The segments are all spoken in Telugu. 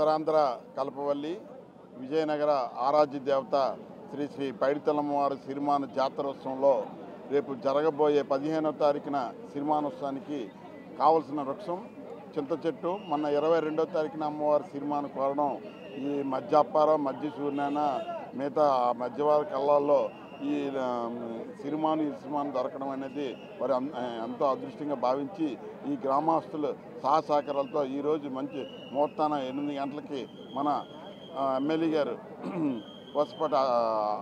ఉత్తరాంధ్ర కల్పవల్లి విజయనగర ఆరాధ్య దేవత శ్రీ శ్రీ పైడితల్లమ్మవారి సిరిమాను జాతరోత్సవంలో రేపు జరగబోయే 15వ తారీఖున సిరిమానోత్సవానికి కావలసిన వృక్షం చింత చెట్టు. మొన్న 22వ తారీఖున అమ్మవారి సిరిమాను కోరడం ఈ మధ్యాపారం మధ్య సూర్యనారాయణ మిగతా మధ్యవారి కళ్ళాల్లో ఈ సిరిమాను దొరకడం అనేది మరి ఎంతో అదృష్టంగా భావించి ఈ గ్రామస్తులు సహకారాలతో ఈరోజు మంచి ముహూర్తాన 8 గంటలకి మన ఎమ్మెల్యే గారు వసపట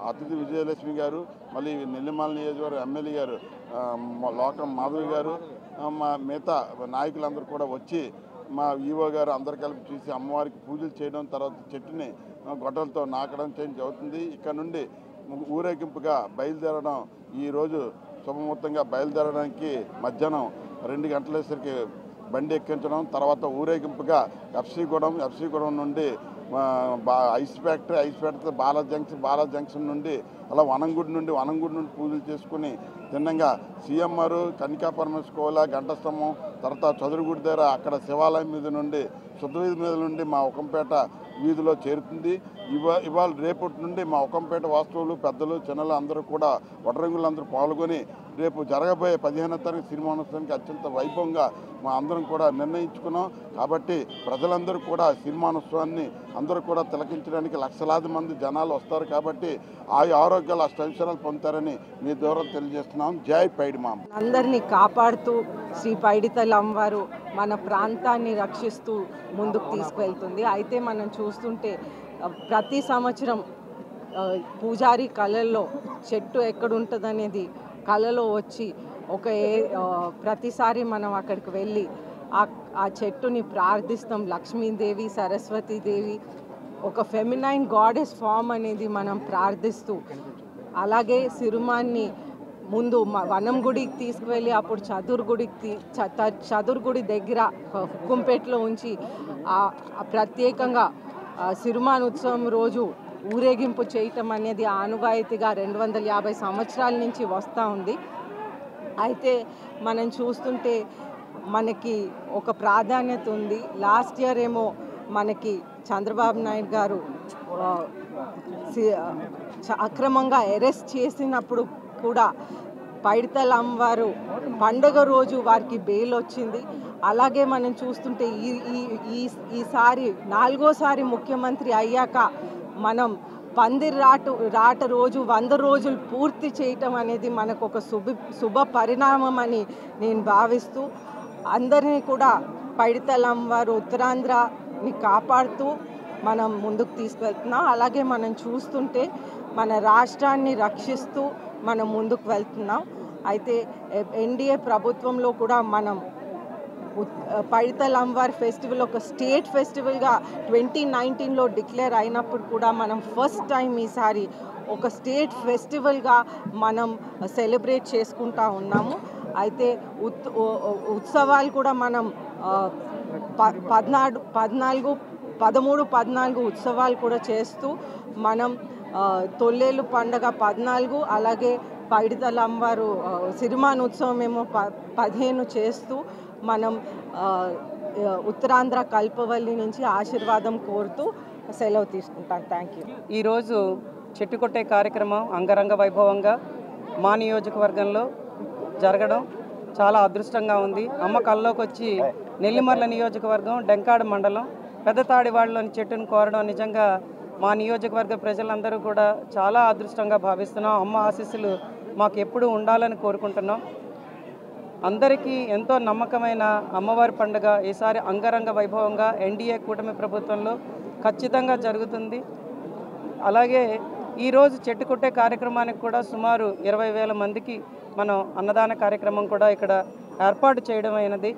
అతిథి విజయలక్ష్మి గారు, మళ్ళీ నెల్లిమల నియోజకవర్గ ఎమ్మెల్యే గారు లోకం మాధవి గారు, మా మిగతా నాయకులందరూ కూడా వచ్చి మా ఈవో గారు అందరు కలిపి చూసి అమ్మవారికి పూజలు చేయడం, తర్వాత చెట్టుని గొడ్డలతో నాకడం చేయడం జరుగుతుంది. ఇక్కడ నుండి ఊరేగింపుగా బయలుదేరడం ఈరోజు శుభముహూర్తంగా బయలుదేరడానికి మధ్యాహ్నం 2 గంటలేసరికి బండి ఎక్కించడం, తర్వాత ఊరేగింపుగా ఎఫ్సీగూడెం నుండి ఐస్ ఫ్యాక్టరీ బాలా జంక్షన్ నుండి అలా వనంగుడి నుండి పూజలు చేసుకుని తిన్నంగా సీఎంఆర్ కనికా పరమేశ్వర గంటస్తంభం, తర్వాత చదురుగుడి దగ్గర అక్కడ శివాలయం మీద నుండి శుద్ధవీధి మీద నుండి మా ఒకంపేట వీధిలో చేరుతుంది. ఇవాళ రేపటి నుండి మా ఒకంపేట వాస్తవులు పెద్దలు చిన్నలు అందరూ కూడా వడ్రంగులందరూ పాల్గొని రేపు జరగబోయే 15వ తారీఖు సిరిమానోత్సవానికి అత్యంత వైభవంగా మా అందరం కూడా నిర్ణయించుకున్నాం. కాబట్టి ప్రజలందరూ కూడా సిరిమానోత్సవాన్ని అందరూ కూడా తిలకించడానికి లక్షలాది మంది జనాలు వస్తారు. కాబట్టి ఆరోగ్యాలు అష్టైశ్వర్యాలు పొందుతారని మీ ద్వారా తెలియజేస్తున్నాం. జై పైడిమాంబ. అందరినీ కాపాడుతూ శ్రీ పైడితల్లి అమ్మవారు మన ప్రాంతాన్ని రక్షిస్తూ ముందుకు తీసుకువెళ్తుంది. అయితే మనం చూస్తుంటే ప్రతి సంవత్సరం పూజారి కళల్లో చెట్టు ఎక్కడుంటుందనేది కళలో వచ్చి ప్రతిసారి మనం అక్కడికి వెళ్ళి ఆ చెట్టుని ప్రార్థిస్తాం. లక్ష్మీదేవి, సరస్వతీదేవి, ఒక ఫెమినైన్ గాడెస్ ఫామ్ అనేది మనం ప్రార్థిస్తూ, అలాగే సిరిమాన్ని ముందు వనం గుడికి తీసుకువెళ్ళి అప్పుడు చదురుగుడి దగ్గర హుక్కుంపేటలో ఉంచి ప్రత్యేకంగా సిరిమాను ఉత్సవం రోజు ఊరేగింపు చేయటం అనేది ఆనవాయితీగా 250 సంవత్సరాల నుంచి వస్తూ ఉంది. అయితే మనం చూస్తుంటే మనకి ఒక ప్రాధాన్యత ఉంది. లాస్ట్ ఇయర్ ఏమో మనకి చంద్రబాబు నాయుడు గారు అక్రమంగా అరెస్ట్ చేసినప్పుడు కూడా పైడితల్లి అమ్మవారు పండుగ రోజు వారికి బెయిల్ వచ్చింది. అలాగే మనం చూస్తుంటే ఈసారి 4వసారి ముఖ్యమంత్రి అయ్యాక మనం పందిరి రాట రోజు 100 రోజులు పూర్తి చేయటం అనేది మనకు ఒక శుభ పరిణామం అని నేను భావిస్తూ అందరినీ కూడా పైడితల్లి అమ్మవారు ఉత్తరాంధ్రని కాపాడుతూ మనం ముందుకు తీసుకువెళ్తున్నాం. అలాగే మనం చూస్తుంటే మన రాష్ట్రాన్ని రక్షిస్తూ మనం ముందుకు వెళ్తున్నాం. అయితే ఎన్డీఏ ప్రభుత్వంలో కూడా మనం పైడితల్లి అమ్మవారి ఫెస్టివల్ ఒక స్టేట్ ఫెస్టివల్గా 2019లో డిక్లేర్ అయినప్పుడు కూడా మనం ఫస్ట్ టైం ఈసారి ఒక స్టేట్ ఫెస్టివల్గా మనం సెలబ్రేట్ చేసుకుంటా ఉన్నాము. అయితే ఉత్సవాలు కూడా మనం 13-14 ఉత్సవాలు కూడా చేస్తూ మనం తొల్లేలు పండగ 14, అలాగే పైడితల్లి అమ్మవారు సిరిమాను ఉత్సవం ఏమో 15 చేస్తూ మనం ఉత్తరాంధ్ర కల్పవల్లి నుంచి ఆశీర్వాదం కోరుతూ సెలవు తీసుకుంటాం. Thank you. ఈరోజు చెట్టు కొట్టే కార్యక్రమం అంగరంగ వైభవంగా మా నియోజకవర్గంలో జరగడం చాలా అదృష్టంగా ఉంది. అమ్మ కల్లోకి వచ్చి నెల్లిమర్ల నియోజకవర్గం డెంకాడు మండలం పెద్దతాడివాడలోని చెట్టును కోరడం నిజంగా మా నియోజకవర్గ ప్రజలందరూ కూడా చాలా అదృష్టంగా భావిస్తున్నాం. అమ్మ ఆశీస్సులు మాకు ఎప్పుడూ ఉండాలని కోరుకుంటున్నాం. అందరికీ ఎంతో నమ్మకమైన అమ్మవారి పండుగ ఈసారి అంగరంగ వైభవంగా ఎన్డీఏ కూటమి ప్రభుత్వంలో ఖచ్చితంగా జరుగుతుంది. అలాగే ఈరోజు చెట్టు కొట్టే కార్యక్రమానికి కూడా సుమారు 20,000 మందికి మనం అన్నదాన కార్యక్రమం కూడా ఇక్కడ ఏర్పాటు చేయడం అయినది.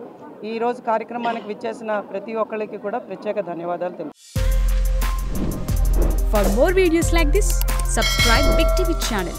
ఈరోజు కార్యక్రమానికి విచ్చేసిన ప్రతి ఒక్కరికి కూడా ప్రత్యేక ధన్యవాదాలు తెలుపు. For more videos like this, subscribe Big TV channel.